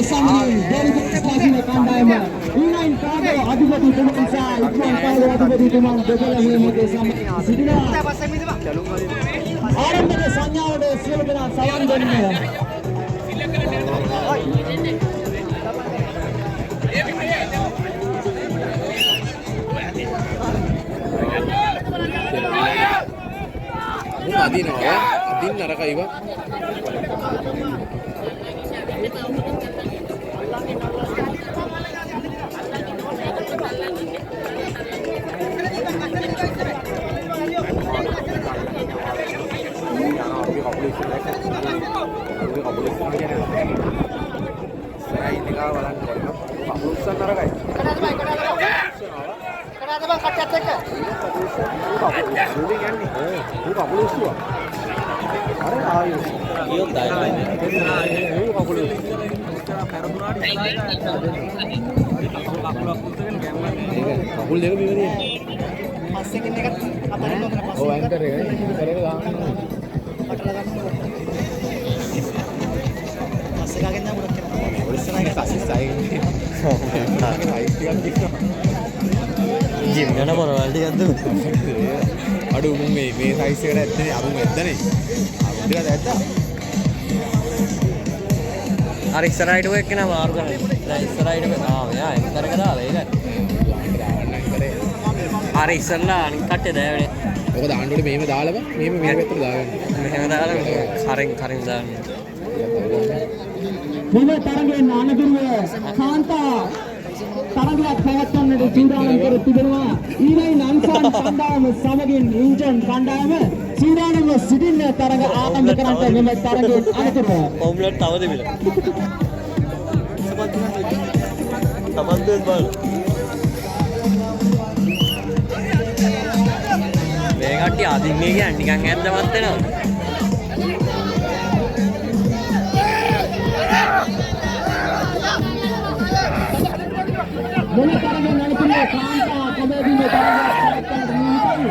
සමගින් දෙවියන් ස්වාධීන කණ්ඩායම ඊනයින් කාගෝ අධිපති තුමන් සහ ඉක්මන් කාගෝ අධිපති තුමන් දෙදෙනා මේ සමගින් සිටිනවා. ආරම්භක සංඥාවට සියලු දෙනා සවන් දෙන්න. අදිනවා අදින්න නරකයිව කකුල් දෙක බිමදී පස්සේ කෙනෙක් අතරින් නොකර පස්සේ ඔව් ඇන්කර් එක කරේ ගහන්න පටල ගන්න පස්සේ ගාගෙන නම් උඩට කරනවා ඉස්සරහට පස්සේ සයින් ජිම් යන පොරවල් ටිකක් දුන්න අඩු උන් මේ සයිස් එකට ඇත්තනේ අරුන් ඇද්දනේ අරුන් ටිකක් ඇද්දා අර ඉස්සරහට ඔය එක්කන මාරු කරන්නේ දැන් ඉස්සරහට මෙයා එක්තරක දාලා ඒක අර ඉස්සරලා අනිත් කට්ටිය දෑවනේ ඔක දාන්න ඕනේ මෙහෙම දාලා බං මෙහෙම මේ පැත්තට දාගන්න මෙහෙම දාලා කරින් දාන්න මෙම තරගයේ නානගිරිය කාන්තා තරගයක් පැවැත්වන්නට සූදානම් කර තිබෙනවා. ඊළඟ අන්සන් කණ්ඩායම සමගින් ඉන්ජන් කණ්ඩායම සූදානම්ව සිටින තරග ආරම්භ කරන්නට මෙම තරගයේ අනතුරුව ඕම්ලට් තව දෙවිලා තමන්දෙන් බලන්න මේ කට්ටිය අදින් මේ කියන්නේ නිකන් ඇද්දවත් වෙනවා මෙම තරගයේ නඩත්තුනේ කාන්තා කබඩියේ තරගයක් පැවැත්වන්නට නියමිතයි.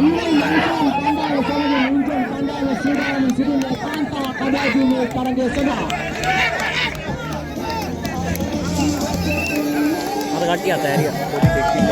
ඊළඟ අන්සන් කණ්ඩායම සමගින් ඉන්ජන් කණ්ඩායම සූදානම් සිටින කාන්තා කබඩියේ තරගයේ සඳහා අර කට්ටිය අතෑරියා පොඩි දෙකකින්